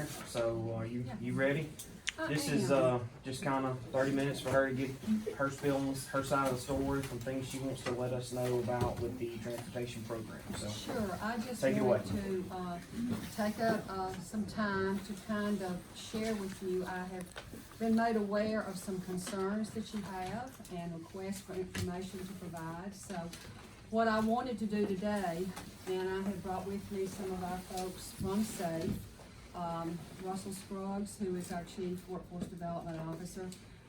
Karen. So are you ready? I This am. is just kind of 30 minutes for her to get her feelings, her side of the story, from things she wants to let us know about with the transportation program. So Sure, I just Take it away. wanted to take up some time to kind of share with you. I have been made aware of some concerns that you have and requests for information to provide. So what I wanted to do today, and I have brought with me some of our folks from SAFE, Russell Scruggs, who is our Chief Workforce Development Officer,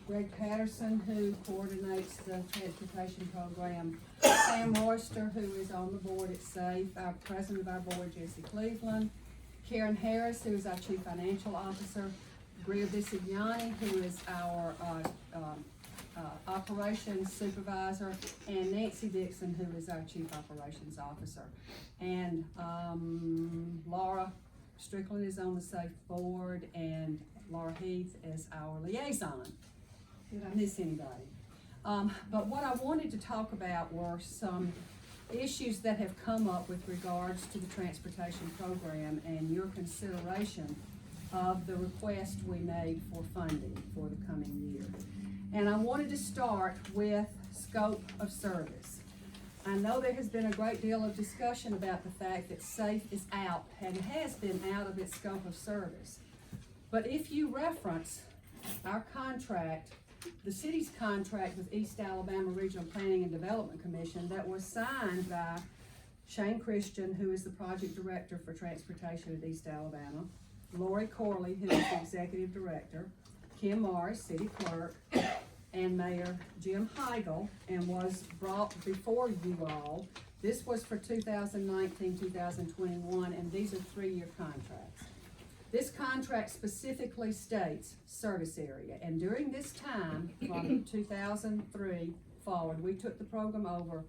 Greg Patterson, who coordinates the transportation program, Sam Royster, who is on the board at SAFE, our president of our board, Jesse Cleveland, Karen Harris, who is our Chief Financial Officer, Greer Bisignani, who is our Operations Supervisor, and Nancy Dixon, who is our Chief Operations Officer. And Laura Strickland is on the SAFE board, and Laura Heath is our liaison. Did I miss anybody? But what I wanted to talk about were some issues that have come up with regards to the transportation program and your consideration of the request we made for funding for the coming year. And I wanted to start with scope of service. I know there has been a great deal of discussion about the fact that SAFE is out and has been out of its scope of service. But if you reference our contract, the city's contract with East Alabama Regional Planning and Development Commission that was signed by Shane Christian, who is the project director for transportation at East Alabama, Lori Corley, who is the executive director, Kim Morris, city clerk, and Mayor Jim Heigl, and was brought before you all. This was for 2019-2021, and these are 3-year contracts. This contract specifically states service area, and during this time, from 2003 forward, we took the program over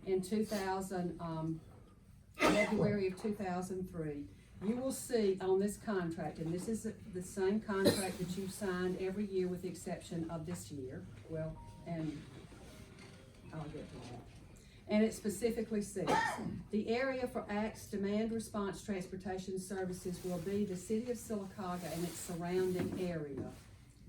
in February of 2003. You will see on this contract, and this is the same contract that you've signed every year with the exception of this year. Well, and I'll get to that. And it specifically says, the area for ACT's demand response transportation services will be the city of Sylacauga and its surrounding area.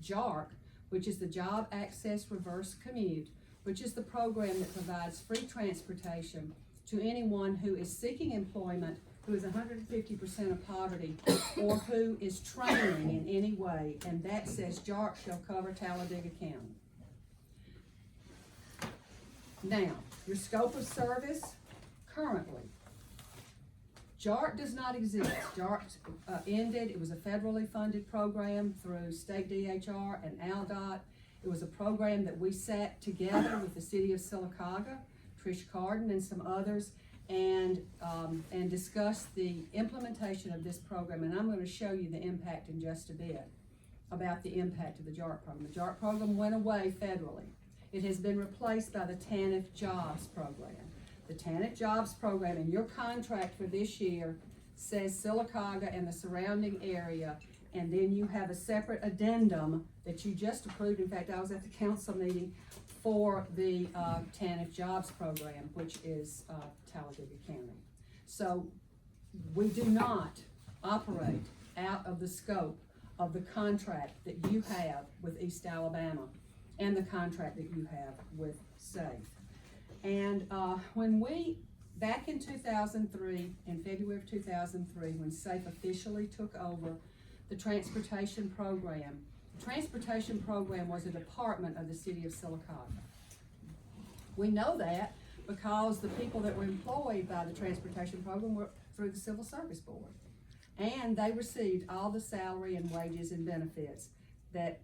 JARC, which is the Job Access Reverse Commute, which is the program that provides free transportation to anyone who is seeking employment, who is 150% of poverty, or who is training in any way, and that says JARC shall cover Talladega County. Now, your scope of service, currently, JARC does not exist. JARC ended. It was a federally funded program through state DHR and ALDOT. It was a program that we sat together with the city of Sylacauga, Trish Carden and some others, and discussed the implementation of this program. And I'm going to show you the impact in just a bit about the impact of the JARC program. The JARC program went away federally. It has been replaced by the TANF Jobs program. The TANF Jobs program in your contract for this year says Sylacauga and the surrounding area, and then you have a separate addendum that you just approved. In fact, I was at the council meeting for the TANF Jobs program, which is Talladega County. So we do not operate out of the scope of the contract that you have with East Alabama and the contract that you have with SAFE. And when we, back in 2003, in February of 2003, when SAFE officially took over the transportation program, the transportation program was a department of the city of Sylacauga. We know that because the people that were employed by the transportation program were through the Civil Service Board. And they received all the salary and wages and benefits that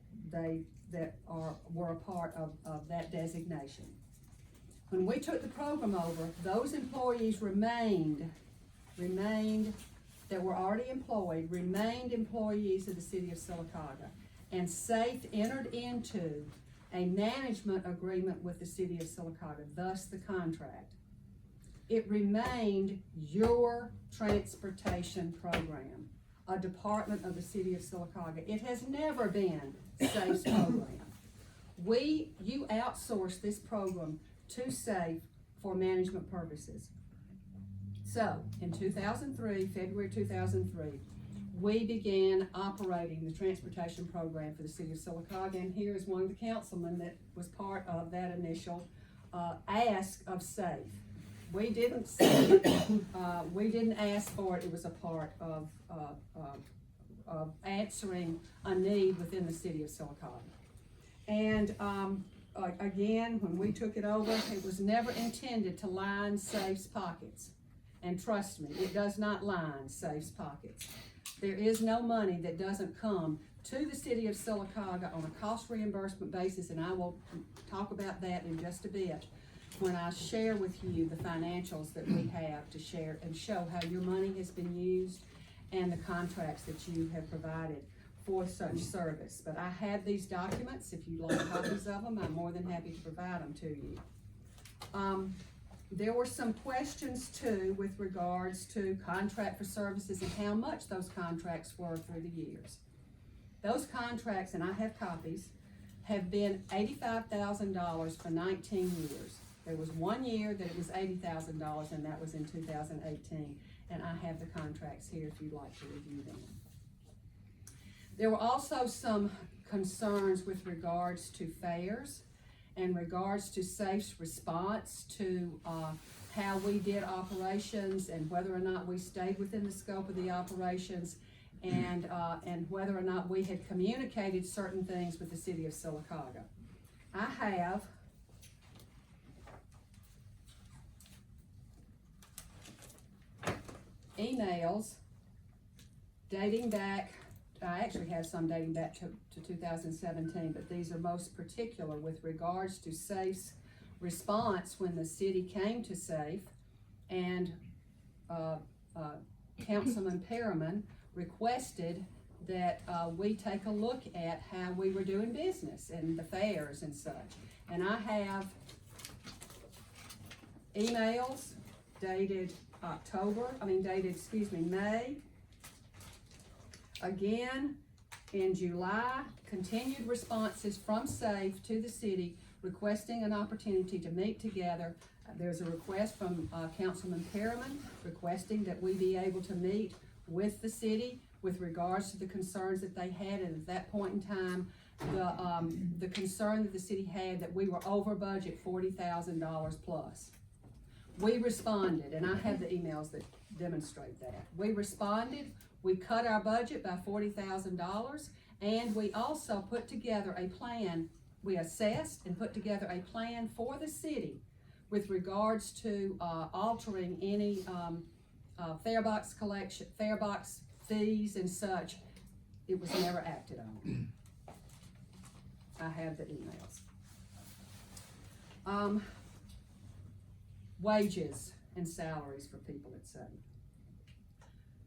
were a part of that designation. When we took the program over, those employees remained that were already employed, remained employees of the city of Sylacauga. And SAFE entered into a management agreement with the city of Sylacauga, thus the contract. It remained your transportation program, a department of the city of Sylacauga. It has never been SAFE's program. You outsourced this program to SAFE for management purposes. So, in 2003, February 2003, we began operating the transportation program for the city of Sylacauga, and here is one of the councilmen that was part of that initial ask of SAFE. We didn't ask for it. It was a part of answering a need within the city of Sylacauga. And again, when we took it over, it was never intended to line SAFE's pockets. And trust me, it does not line SAFE's pockets. There is no money that doesn't come to the city of Sylacauga on a cost reimbursement basis, and I will talk about that in just a bit when I share with you the financials that we have to share and show how your money has been used and the contracts that you have provided for such service. But I have these documents. If you'd like copies of them, I'm more than happy to provide them to you. There were some questions too with regards to contract for services and how much those contracts were through the years. Those contracts, and I have copies, have been $85,000 for 19 years. There was 1 year that it was $80,000, and that was in 2018. And I have the contracts here if you'd like to review them. There were also some concerns with regards to fares and regards to SAFE's response to how we did operations and whether or not we stayed within the scope of the operations and whether or not we had communicated certain things with the city of Sylacauga. I have emails dating back, I actually have some dating back to 2017, but these are most particular with regards to SAFE's response when the city came to SAFE and Councilman Perriman requested that we take a look at how we were doing business and the fares and such. And I have emails dated May. Again, in July, continued responses from SAFE to the city requesting an opportunity to meet together. There's a request from Councilman Perriman requesting that we be able to meet with the city with regards to the concerns that they had, and at that point in time, the concern that the city had that we were over budget $40,000 plus. We responded, and I have the emails that demonstrate that. We responded, we cut our budget by $40,000, and we also put together a plan. We assessed and put together a plan for the city with regards to altering any fare box collection, fare box fees and such. It was never acted on. I have the emails. Wages and salaries for people at SAFE.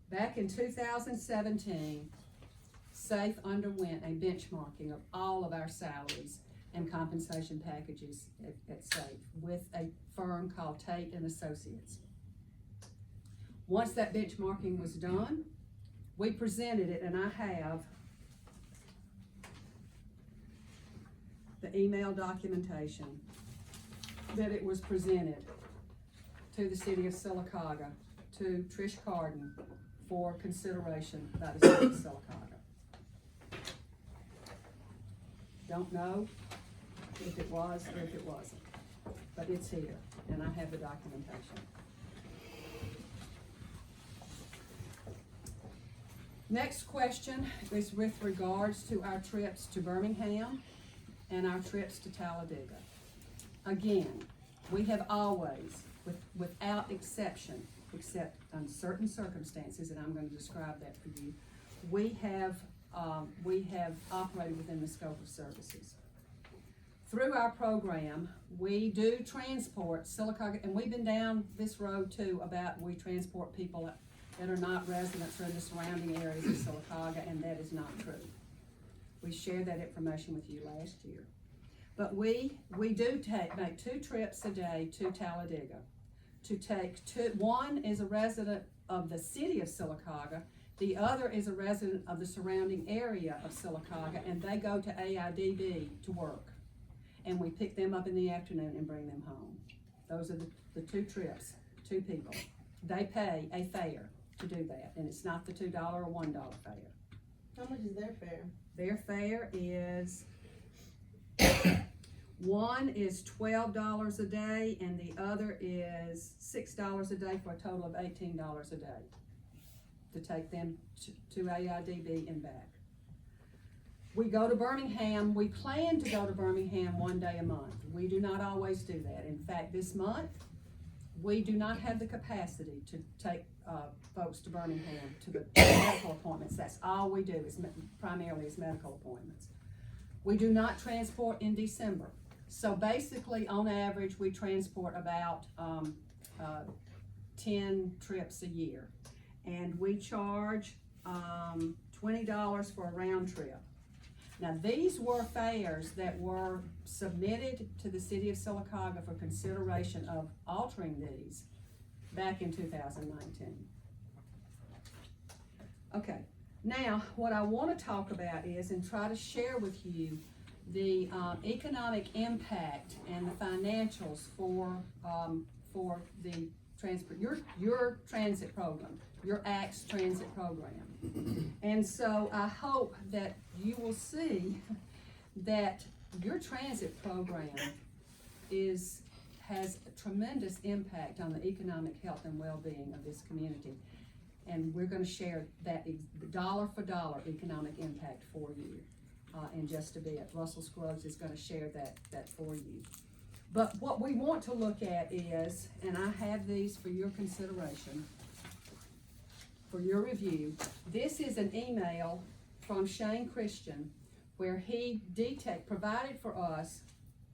Back in 2017, SAFE underwent a benchmarking of all of our salaries and compensation packages at SAFE with a firm called Tate and Associates. Once that benchmarking was done, we presented it, and I have the email documentation that it was presented to the city of Sylacauga, to Trish Carden, for consideration by the city of Sylacauga. Don't know if it was or if it wasn't, but it's here, and I have the documentation. Next question is with regards to our trips to Birmingham and our trips to Talladega. Again, we have always, without exception, except on certain circumstances, and I'm going to describe that for you, we have operated within the scope of services. Through our program, we do transport Sylacauga, and we've been down this road too about we transport people that are not residents or in the surrounding areas of Sylacauga, and that is not true. We shared that information with you last year. But we do make 2 trips a day to Talladega. One is a resident of the city of Sylacauga, the other is a resident of the surrounding area of Sylacauga, and they go to AIDB to work. And we pick them up in the afternoon and bring them home. Those are the 2 trips, 2 people. They pay a fare to do that, and it's not the $2 or $1 fare. How much is their fare? Their fare is, one is $12 a day, and the other is $6 a day, for a total of $18 a day to take them to AIDB and back. We go to Birmingham. We plan to go to Birmingham one day a month. We do not always do that. In fact, this month, we do not have the capacity to take folks to Birmingham to the medical appointments. That's all we do, is primarily is medical appointments. We do not transport in December. So basically, on average, we transport about 10 trips a year. And we charge $20 for a round trip. Now, these were fares that were submitted to the city of Sylacauga for consideration of altering these back in 2019. Okay, now what I want to talk about is, and try to share with you, the economic impact and the financials for the transport, your transit program, your ACTS transit program. And so I hope that you will see that your transit program has a tremendous impact on the economic health and well-being of this community. And we're gonna share that dollar for dollar economic impact for you in just a bit. Russell Scruggs is gonna share that for you. But what we want to look at is, and I have these for your consideration, for your review. This is an email from Shane Christian where he provided for us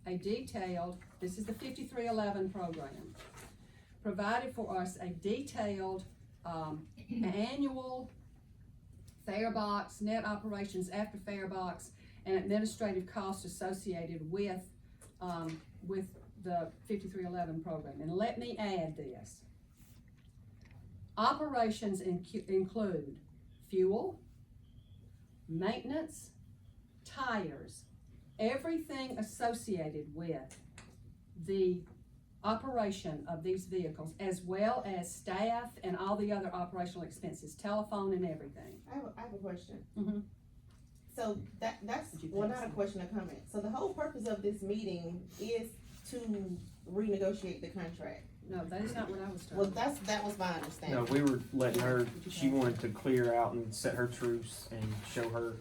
a detailed, this is the 5311 program, provided for us a detailed annual fare box, net operations after fare box, and administrative costs associated with the 5311 program. And let me add this. Operations include fuel, maintenance, tires, everything associated with the operation of these vehicles, as well as staff and all the other operational expenses, telephone and everything. I have a question. Mm-hmm. So that's, well, not a question, a comment. So the whole purpose of this meeting is to renegotiate the contract. No, that is not what I was talking Well, about. that was my understanding. No, we were letting her, she wanted to clear out and set her truths and show her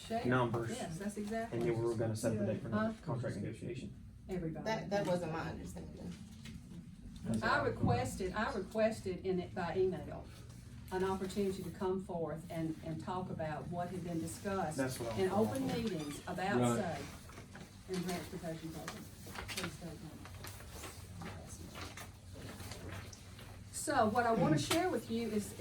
Share. numbers. Yes, that's exactly. And then we were gonna set the date for Huh? the contract negotiation. Everybody. That wasn't my understanding. I requested in it by email, an opportunity to come forth and talk about what had been discussed That's what I was in talking open about. meetings about Right. safe and transportation programs. Please state your name. So what I want to share with you is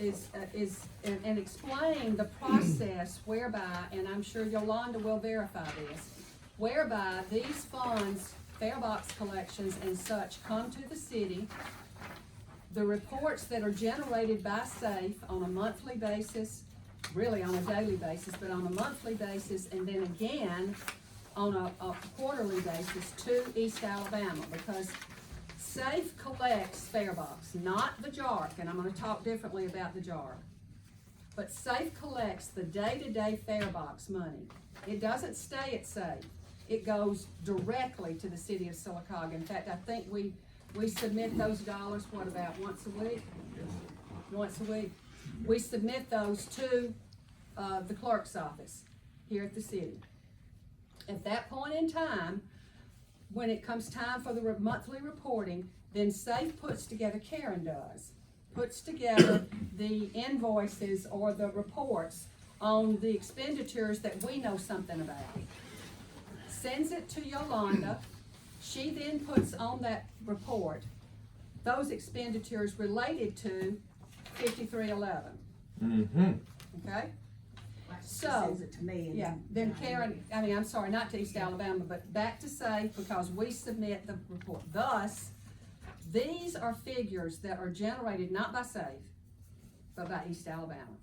and explain the process whereby, and I'm sure Yolanda will verify this, whereby these funds, fare box collections and such, come to the city. The reports that are generated by SAFE on a monthly basis, really on a daily basis, but on a monthly basis, and then again on a quarterly basis to East Alabama, because SAFE collects fare box, not the JARC, and I'm gonna talk differently about the JARC. But SAFE collects the day-to-day fare box money. It doesn't stay at SAFE. It goes directly to the city of Sylacauga. In fact, I think we submit those dollars, what, about once a week? Once a week. We submit those to the clerk's office here at the city. At that point in time, when it comes time for the monthly reporting, then SAFE puts together, Karen puts together the invoices or the reports on the expenditures that we know something about. Sends it to Yolanda. She then puts on that report those expenditures related to 5311. Mm-hmm. Okay? So, Sends it to me and yeah, then Karen, I'm sorry, not to East Alabama, but back to SAFE, because we submit the report. Thus, these are figures that are generated not by SAFE, but by East Alabama.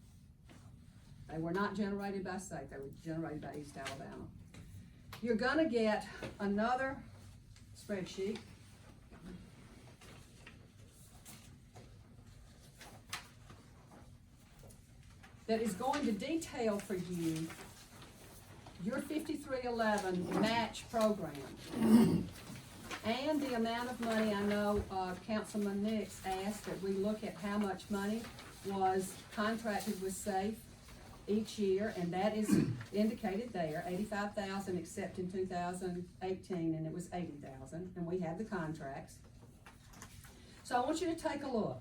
They were not generated by SAFE, they were generated by East Alabama. You're gonna get another spreadsheet. that is going to detail for you your 5311 match program. And the amount of money, I know Councilman Nix asked that we look at how much money was contracted with SAFE each year, and that is indicated there, 85,000 except in 2018, and it was 80,000, and we have the contracts. So I want you to take a look.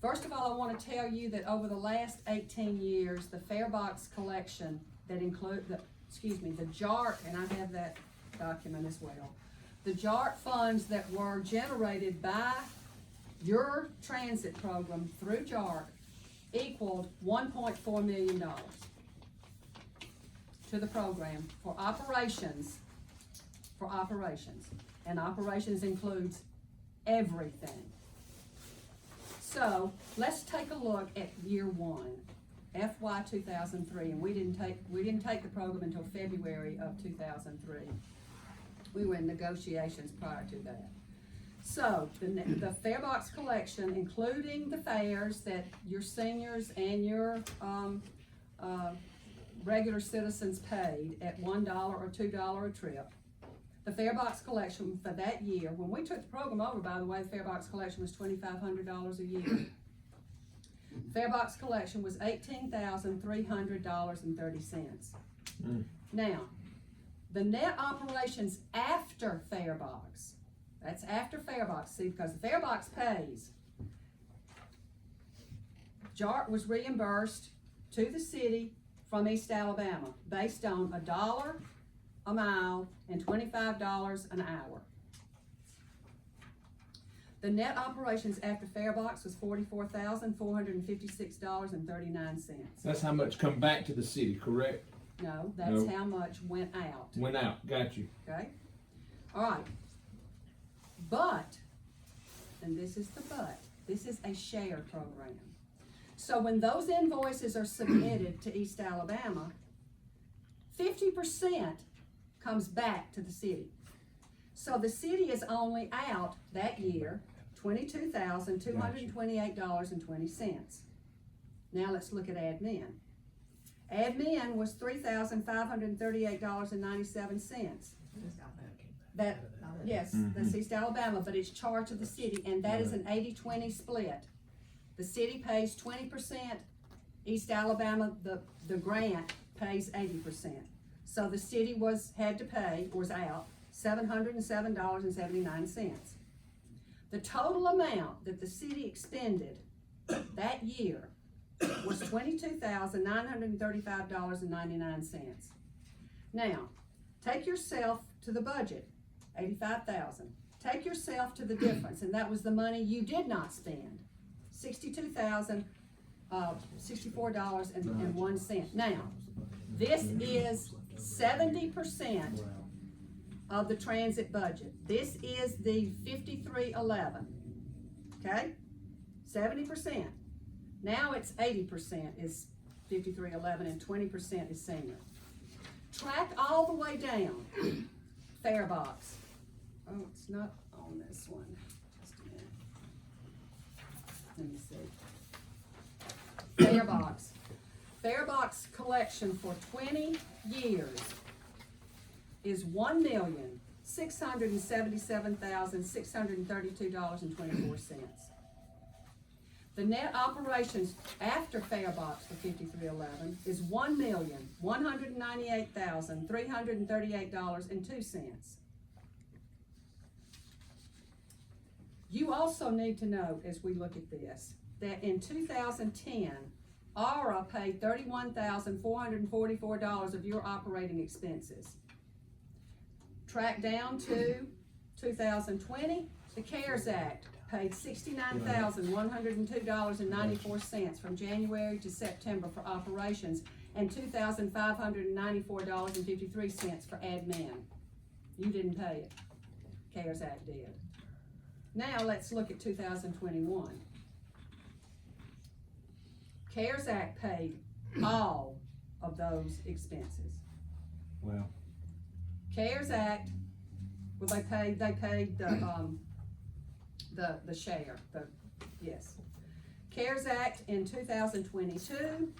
First of all, I want to tell you that over the last 18 years, the Farebox collection that include the JART, and I have that document as well. The JART funds that were generated by your transit program through JART equaled $1.4 million to the program for operations, and operations includes everything. So let's take a look at year one, FY 2003, and we didn't take the program until February of 2003. We were in negotiations prior to that. So the Farebox collection, including the fares that your seniors and your regular citizens paid at $1 or $2 a trip, the Farebox collection for that year, when we took the program over, by the way, the Farebox collection was $2,500 a year. Farebox collection was $18,300.30. Now, the net operations after Farebox, that's after Farebox, see, because the Farebox pays, JART was reimbursed to the city from East Alabama based on $1 a mile and $25 an hour. The net operations after Farebox was $44,456.39. That's how much come back to the city, correct? No, that's how much went out. Went out, got you. Okay? All right. But, and this is the but, this is a share program. So when those invoices are submitted to East Alabama, 50% comes back to the city. So the city is only out that year $22,228.20. Now let's look at admin. Admin was $3,538.97. Yes, that's East Alabama, but it's charged to the city, and that is an 80-20 split. The city pays 20%, East Alabama, the grant pays 80%. So the city was out $707.79. The total amount that the city expended that year was $22,935.99. Now, take yourself to the budget, $85,000. Take yourself to the difference, and that was the money you did not spend, $64.01. Now, this is 70% of the transit budget. This is the 5311, okay? 70%. Now it's 80% is 5311 and 20% is senior. Track all the way down. Farebox. Oh, it's not on this one. Just a minute. Let me see. Farebox. Farebox collection for 20 years is $1,677,632.24. The net operations after Farebox for 5311 is $1,198,338.02. You also need to know, as we look at this, that in 2010, ARA paid $31,444 of your operating expenses. Track down to 2020, the CARES Act paid $69,102.94 from January to September for operations and $2,594.53 for admin. You didn't pay it. CARES Act did. Now let's look at 2021. CARES Act paid all of those expenses. Wow. CARES Act, well, they paid the share, yes. CARES Act in 2022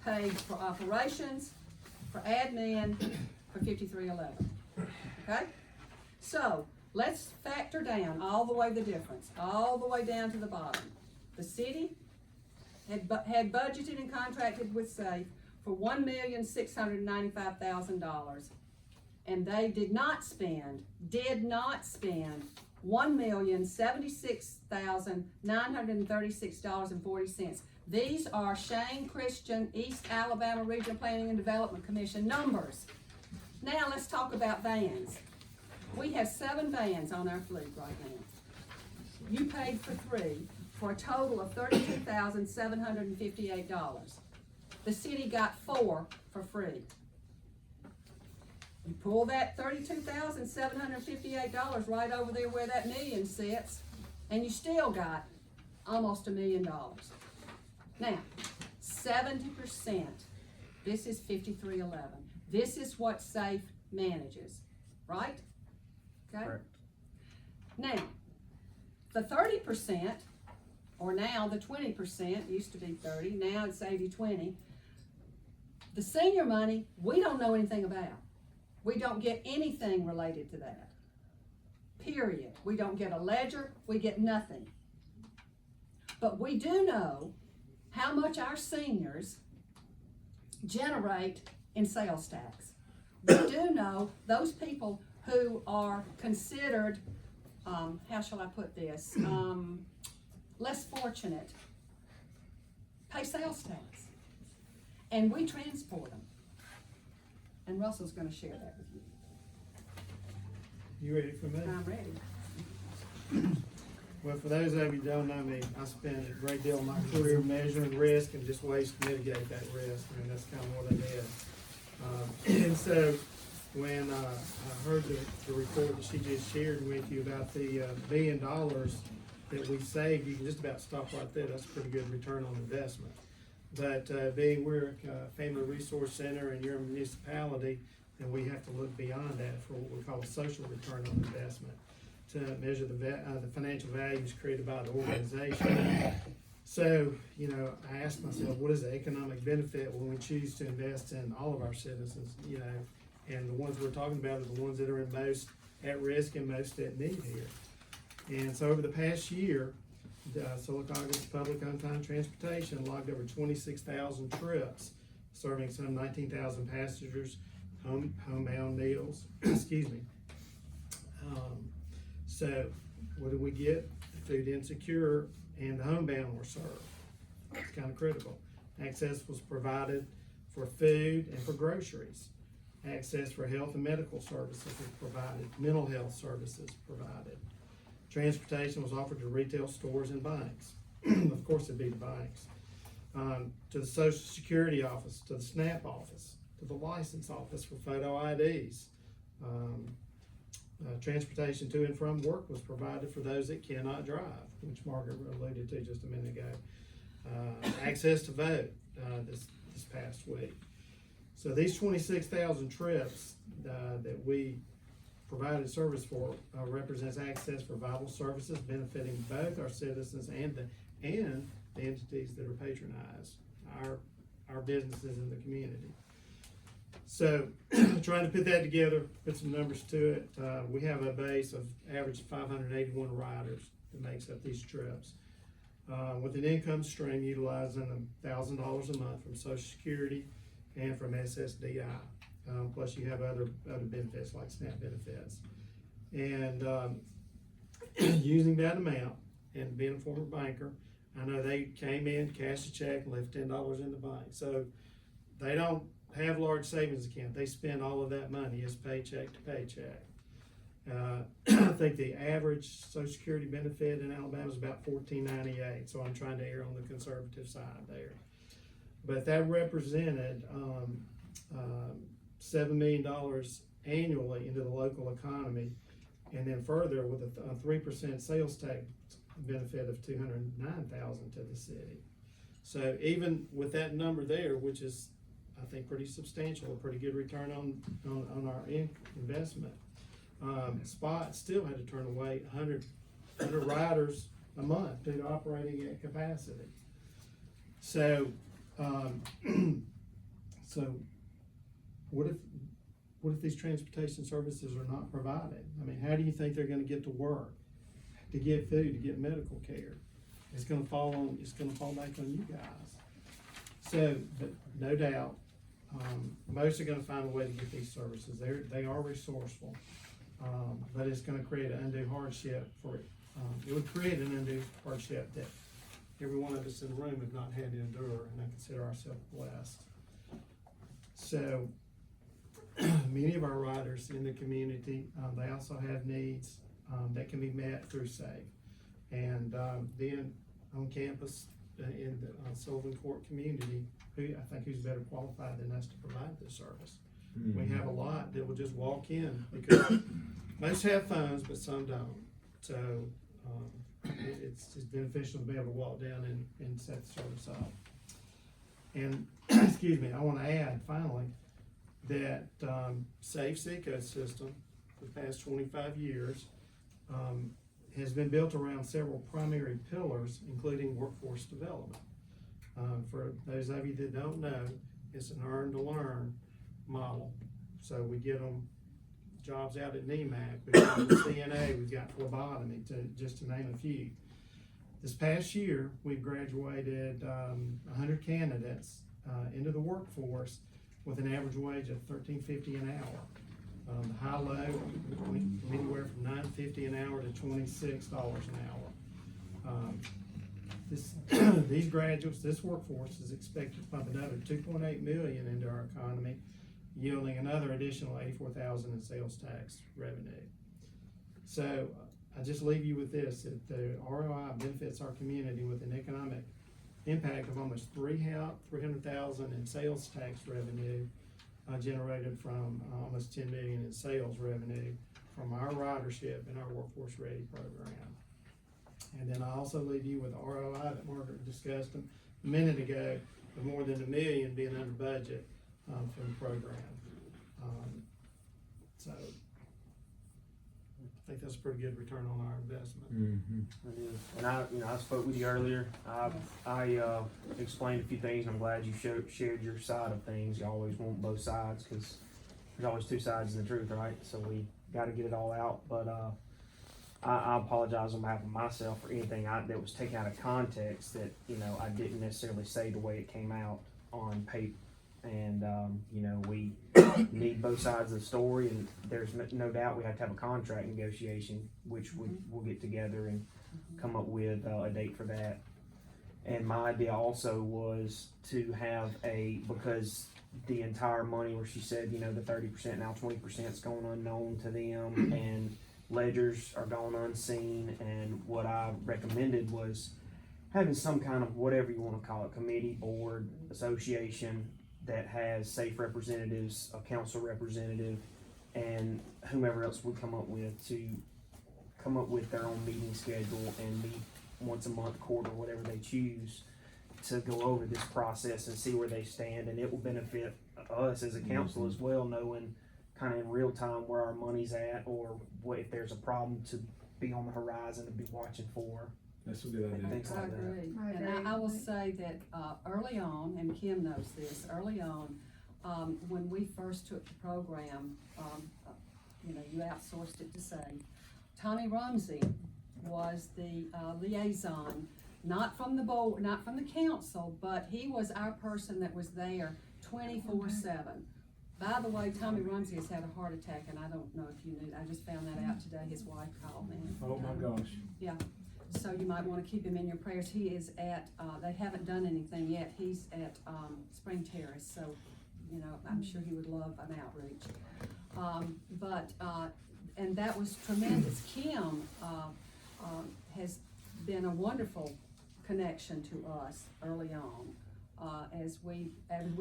paid for operations, for admin, for 5311. Okay? So, let's factor down all the way the difference, all the way down to the bottom. The city had budgeted and contracted with SAFE for $1,695,000. And they did not spend $1,076,936.40. These are Shane Christian, East Alabama Regional Planning and Development Commission numbers. Now let's talk about vans. We have 7 vans on our fleet right now. You paid for 3 for a total of $32,758. The city got 4 for free. You pull that $32,758 right over there where that million sits, and you still got almost $1 million. Now, 70%, this is 5311. This is what SAFE manages, right? Okay? Correct. Now, the 30%, or now the 20%, used to be 30, now it's 80-20. The senior money, we don't know anything about. We don't get anything related to that. Period. We don't get a ledger, we get nothing. But we do know how much our seniors generate in sales tax. We do know those people who are considered, how shall I put this, less fortunate, pay sales tax. And we transport them. And Russell's gonna share that with you. You ready for me? I'm ready. Well, for those of you who don't know me, I spent a great deal of my career measuring risk and just ways to mitigate that risk. I mean, that's kind of what I did. And so when I heard the report that she just shared with you about the $1 billion that we saved, you can just about stop right there. That's a pretty good return on investment. But being we're a family resource center and you're a municipality, then we have to look beyond that for what we call a social return on investment to measure the financial values created by the organization. So, you know, I asked myself, what is the economic benefit when we choose to invest in all of our citizens, you know, and the ones we're talking about are the ones that are in most at risk and most at need here. And so over the past year, Sylacauga's public on-time transportation logged over 26,000 trips, serving some 19,000 passengers, homebound meals, excuse me. So what did we get? Food insecure and the homebound were served. It's kind of critical. Access was provided for food and for groceries. Access for health and medical services was provided. Mental health services provided. Transportation was offered to retail stores and banks. Of course, it'd be the banks. To the Social Security office, to the SNAP office, to the license office for photo IDs. Transportation to and from work was provided for those that cannot drive, which Margaret alluded to just a minute ago. Access to vote this past week. So these 26,000 trips that we provided service for represents access for vital services benefiting both our citizens and the entities that are patronized, our businesses in the community. So trying to put that together, put some numbers to it, we have a base of average 581 riders that makes up these trips. With an income stream utilizing $1,000 a month from Social Security and from SSDI. Plus you have other benefits like SNAP benefits. And using that amount and being a former banker, I know they came in, cashed a check, and left $10 in the bank. So they don't have large savings account. They spend all of that money as paycheck to paycheck. I think the average Social Security benefit in Alabama is about $14.98. So I'm trying to err on the conservative side there. But that represented $7 million annually into the local economy, and then further with a 3% sales tax benefit of $209,000 to the city. So even with that number there, which is I think pretty substantial, a pretty good return on our investment, Spot still had to turn away 100 riders a month due to operating at capacity. So, so what if these transportation services are not provided? I mean, how do you think they're gonna get to work, to get food, to get medical care? It's gonna fall back on you guys. So, but no doubt, most are gonna find a way to get these services. They are resourceful. But it's gonna create an undue hardship it would create an undue hardship that every one of us in the room have not had to endure, and I consider ourselves blessed. So, many of our riders in the community, they also have needs, that can be met through SAVE. And, then on campus, in the Sullivan Court community, who's better qualified than us to provide this service? We have a lot that will just walk in, because most have phones, but some don't. So, it's beneficial to be able to walk down and set the service up. And, excuse me, I wanna add finally, that, Safe's ecosystem for the past 25 years, has been built around several primary pillars, including workforce development. For those of you that don't know, it's an earn to learn model. So we get them jobs out at NEMAC, we've got the CNA, we've got phlebotomy, just to name a few. This past year, we've graduated 100 candidates into the workforce with an average wage of $13.50 an hour. The high-low, anywhere from $9.50 an hour to $26 an hour. These graduates, this workforce is expected to pump another 2.8 million into our economy, yielding another additional 84,000 in sales tax revenue. So I just leave you with this, that the ROI benefits our community with an economic impact of almost 300,000 in sales tax revenue, generated from almost 10 million in sales revenue from our ridership and our Workforce Ready program. And then I also leave you with the ROI that Margaret discussed a minute ago, of more than $1 million being under budget for the program. So I think that's a pretty good return on our investment. It is. And I spoke with you earlier. I explained a few things. I'm glad you shared your side of things. You always want both sides, because there's always two sides of the truth, right? So we got to get it all out. But I apologize on behalf of myself for anything that was taken out of context that I didn't necessarily say the way it came out on paper. And we need both sides of the story, and there's no doubt we have to have a contract negotiation, which we'll get together and come up with a date for that. And my idea also was to have because the entire money, where she said, the 30%, now 20% is going unknown to them, and ledgers are going unseen. And what I recommended was having some kind of, whatever you want to call it, committee, board, association, that has safe representatives, a council representative, and whomever else would come up with their own meeting schedule and meet once a month, quarter, whatever they choose, to go over this process and see where they stand. And it will benefit us as a council as well, knowing kind of in real time where our money's at, or what, if there's a problem, to be on the horizon, to be watching for. That's a good idea. Things I like that. agree. I And agree. I will say that early on, and Kim knows this, early on, when we first took the program, you outsourced it to SAVE. Tommy Rumsey was the liaison, not from the board, not from the council, but he was our person that was there 24/7. By the way, Tommy Rumsey has had a heart attack, and I don't know if you knew, I just found that out today. His wife called me. Oh my gosh. Yeah. So you might want to keep him in your prayers. He is at, they haven't done anything yet. He's at Spring Terrace, so, I'm sure he would love an outreach. And that was tremendous. Kim has been a wonderful connection to us early on, as we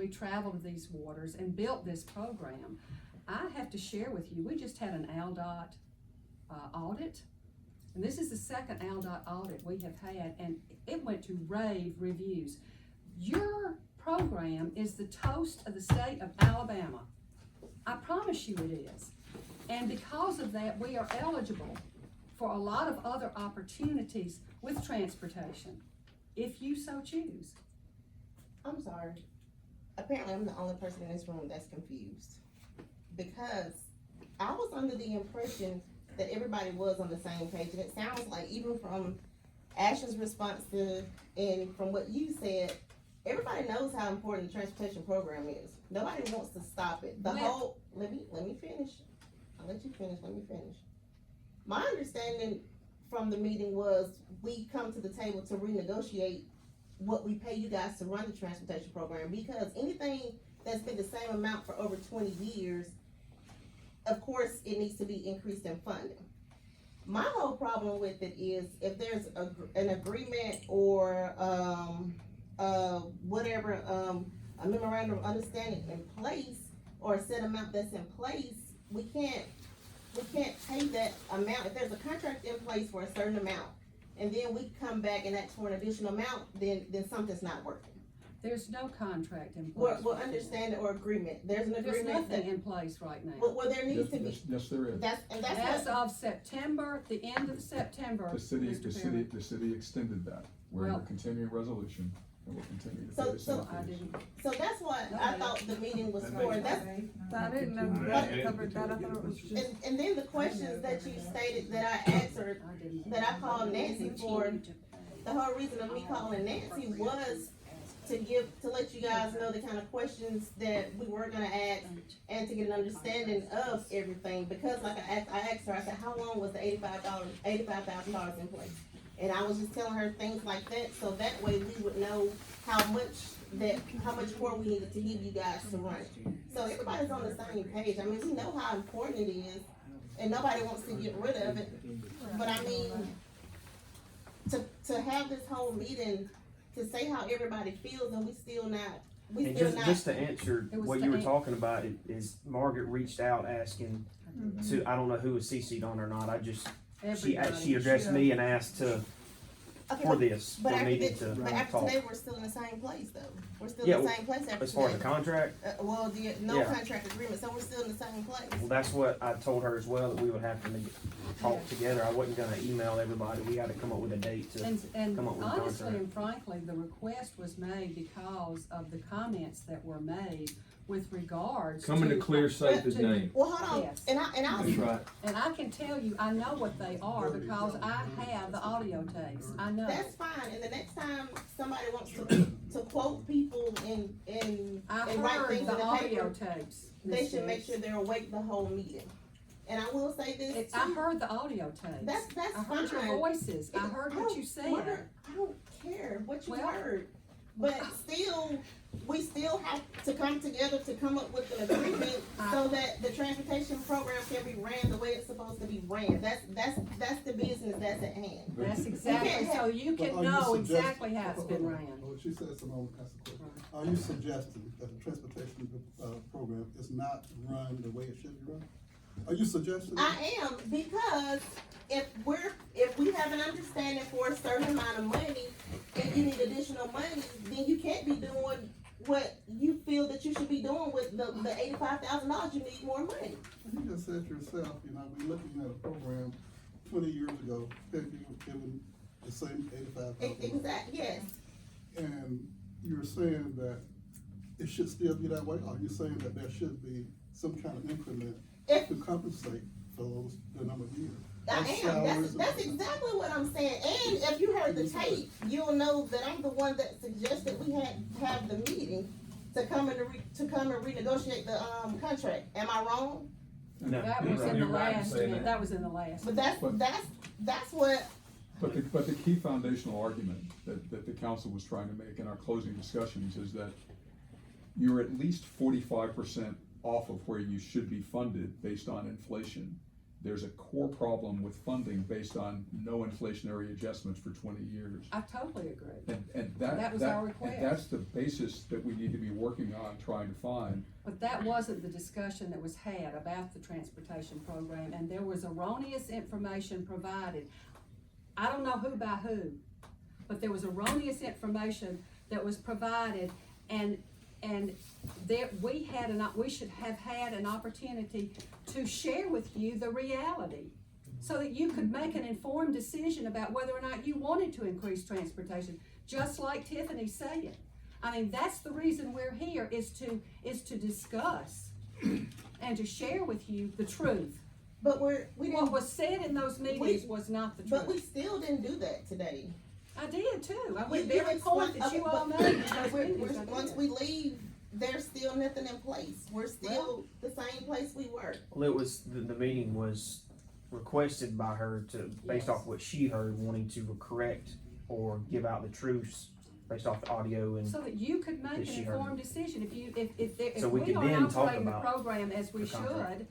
traveled these waters and built this program. I have to share with you, we just had an ALDOT audit. And this is the second ALDOT audit we have had, and it went to rave reviews. Your program is the toast of the state of Alabama. I promise you it is. And because of that, we are eligible for a lot of other opportunities with transportation, if you so choose. I'm sorry. Apparently, I'm the only person in this room that's confused. Because I was under the impression that everybody was on the same page, and it sounds like even from Ash's response to, and from what you said, everybody knows how important the transportation program is. Nobody wants to stop it. Let me finish. I'll let you finish, let me finish. My understanding from the meeting was we come to the table to renegotiate what we pay you guys to run the transportation program, because anything that's been the same amount for over 20 years, of course, it needs to be increased in funding. My whole problem with it is if there's an agreement or whatever, a memorandum of understanding in place or a set amount that's in place, we can't pay that amount. If there's a contract in place for a certain amount and then we come back and ask for an additional amount, then something's not working. There's no contract in place. We'll understand it or agreement. There's an There's agreement nothing in place right now. well, there needs to be. Yes, there is. That's As what, of September, the end of September. The city Mr. Chairman. extended that. We're in a Well- continuing resolution, and we'll continue to So- pay the so same I fees. didn't. so that's what I thought the meeting was for, and that's, I didn't know that covered that, I thought it was just. and then the questions that you stated that I answered, I didn't. that I called Nancy for, the whole reason of me calling Nancy was to let you guys know the kind of questions that we were gonna ask and to get an understanding of everything, because like I asked her, I said, how long was the $85,000 in place? And I was just telling her things like that, so that way we would know how much more we needed to give you guys to run it. So everybody's on the same page. I mean, we know how important it is, and nobody wants to get rid of it. But I mean, to have this whole meeting, to say how everybody feels, and And just to answer It was what to you were an- talking about, is Margaret reached out asking to, I don't know who was CC'd on or not, she Everybody. addressed me and asked Okay, for this, but for after me this, to but after talk. today, we're still in the same place though. We're still Yeah, in the same place after As far as the today. contract, No Yeah. contract agreement, so we're still in the same place. well, that's what I told her as well, that we would have to talk together. I wasn't gonna email everybody, we gotta come up with a date to, And come up with a honestly contract. and frankly, the request was made because of the comments that were made with regards to. Coming to clear safe his name. Well, hold on, Yes. and I'll, That's right. And I can tell you, I know what they are because I have the audio tapes, I know. that's fine, and the next time somebody wants to quote people and I write heard things in the the audio paper, tapes. they Ms. should make Hicks. sure they're awake the whole meeting. And I will say this I too. heard the audio tapes. That's I heard your fine. voices, I heard what you said. I don't care what you Well- heard, but still, we still have to come together to come up with an agreement so that the transportation program can be ran the way it's supposed to be ran. That's the business that's at hand. That's exactly, so you But can are you know suggest- exactly how it's been hold on. ran. What she said, Simone, asked a question. Are you suggesting that the transportation, program is not run the way it should be run? Are you suggesting? I am, because if we have an understanding for a certain amount of money and you need additional money, then you can't be doing what you feel that you should be doing with the $85,000. You need more money. You just said yourself, we're looking at a program 20 years ago, given the same $85,000. Exactly, yes. And you're saying that it should still be that way? Are you saying that there should be some kind of increment If to compensate for the number of years? I Or am. salaries That's and- exactly what I'm saying. And if you heard the tape, you'll know that I'm the one that suggested we have the meeting to come and renegotiate the contract. Am I wrong? No, That you're was right. in the You're right in last, saying that. that was in the last. But that's what. But the key foundational argument that the council was trying to make in our closing discussions is that you're at least 45% off of where you should be funded based on inflation. There's a core problem with funding based on no inflationary adjustments for 20 years. I totally agree. And That was our request. and that's the basis that we need to be working on, trying to find. But that wasn't the discussion that was had about the transportation program, and there was erroneous information provided. I don't know who by who, but there was erroneous information that was provided, and there, we should have had an opportunity to share with you the reality, so that you could make an informed decision about whether or not you wanted to increase transportation, just like Tiffany said. I mean, that's the reason we're here, is to discuss and to share with you the truth. But we What didn't, was said in those meetings was not the but we truth. still didn't do that today. I did too. I You- went you every point that you all but- made in those we're- meetings. I Once did. we leave, there's still nothing in place. We're still the same place we were. Well, it was, the meeting was requested by her to, based Yes. off what she heard, wanting to correct or give out the truths based off the audio and. So that you could make That an she heard. informed decision, if So we we could aren't then talk operating the about program as we the contract. should,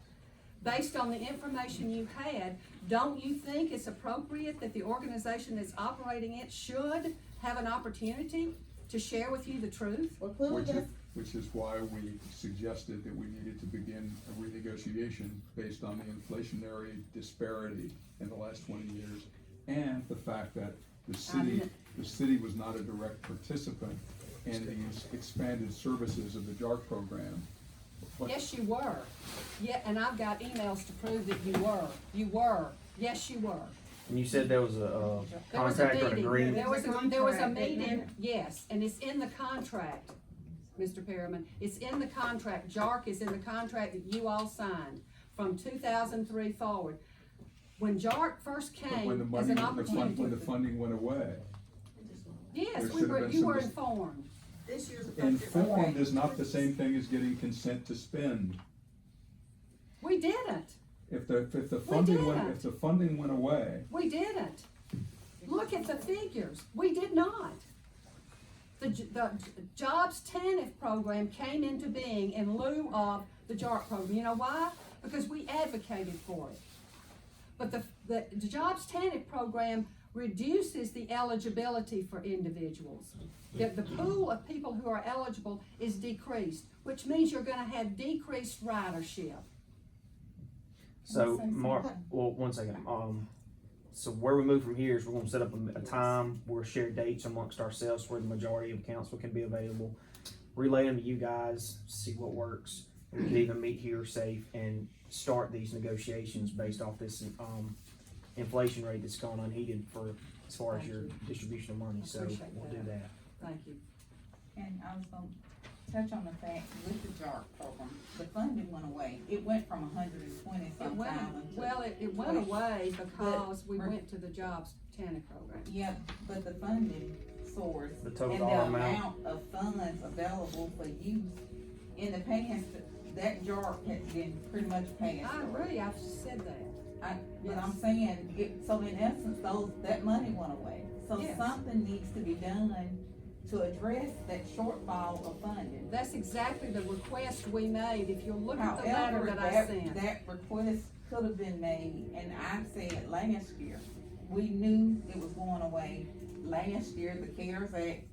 based on the information you had, don't you think it's appropriate that the organization that's operating it should have an opportunity to share with you the truth? We're clearly just, Which is why we suggested that we needed to begin a renegotiation based on the inflationary disparity in the last 20 years, and the fact that the city was not a direct participant in these expanded services of the JARC program. But Yes, you were. Yeah, and I've got emails to prove that you were. You were. Yes, you were. And you said there was a There was a contract or an meeting. agreement? There was a Contract, meeting, isn't yes, and it's in the contract, Mr. Perriman. It's in the contract. JARC is in the contract that you all signed from 2003 forward. When JARC first but when the came as money, an when opportunity. the funding went away, Yes, there should have been you some were dis- informed. This year's informed is not the same thing as getting consent to spend. We didn't. If the didn't. funding went away, We didn't. Look at the figures. We did not. The Jobs TANF program came into being in lieu of the JARC program. You know why? Because we advocated for it. But the Jobs TANF program reduces the eligibility for individuals. The pool of people who are eligible is decreased, which means you're gonna have decreased ridership. So, Mark, well, one second, so where we move from here is we're gonna set up a time, we'll share dates amongst ourselves where the majority of council can be available. Relay them to you guys, see what works, we can even meet here safe and start these negotiations based off this, inflation rate that's gone unheeded for, as far as your distribution of money, so Appreciate we'll do that. that. Thank you. And I was gonna touch on the fact with the JARC program, the funding went away. It went from 120 It some went, thousand to. well, it went 20. away because we But- went to the Jobs TANF program. Yeah, but the funding source The and total the dollar amount. amount of funds available for use in the past, that JARC has been pretty much passed. I agree, I've said that. But I'm saying, so in essence, that money went away. So Yes. something needs to be done to address that shortfall of funding. That's exactly the request we made, if you'll look at the letter However, that I that sent. request could have been made, and I said last year, we knew it was going away. Last year, the CARES Act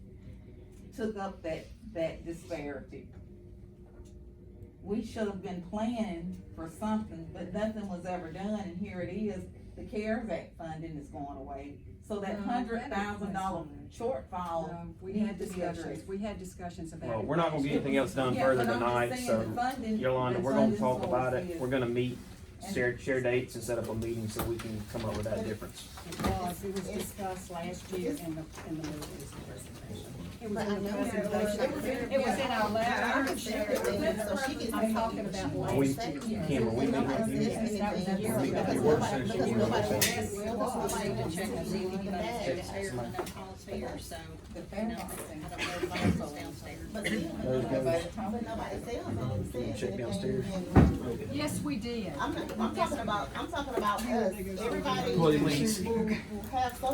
took up that disparity. We should have been planning for something, but nothing was ever done, and here it is, the CARES Act funding is going away. So that No, $100,000 shortfall No, we needs had to be discussions, addressed. we had discussions about it. Well, we're not gonna get anything else done Yeah, further but I'm just tonight, saying so, the funding- Yolanda, the we're gonna funding talk about source it, is- we're gonna meet, and- share dates and set up a meeting so we can come up with that difference. It was discussed last year in the meetings. It was but I in the know presentation. It was in our letter. I can share it with them, so she can. I'm talking about We- last year. Cameron, we And meet nobody with you. says anything, That was a year because ago. Your work nobody- session, because your nobody work wants- session. because nobody wants check to and see if leave you the guys bag. upstairs when no calls here, so, The you fair know, boxing. I don't know if Michael's downstairs. But still, Those nobody guys. says anything, Check says downstairs. anything. Yes, we did. I'm talking about us, everybody Please. who have so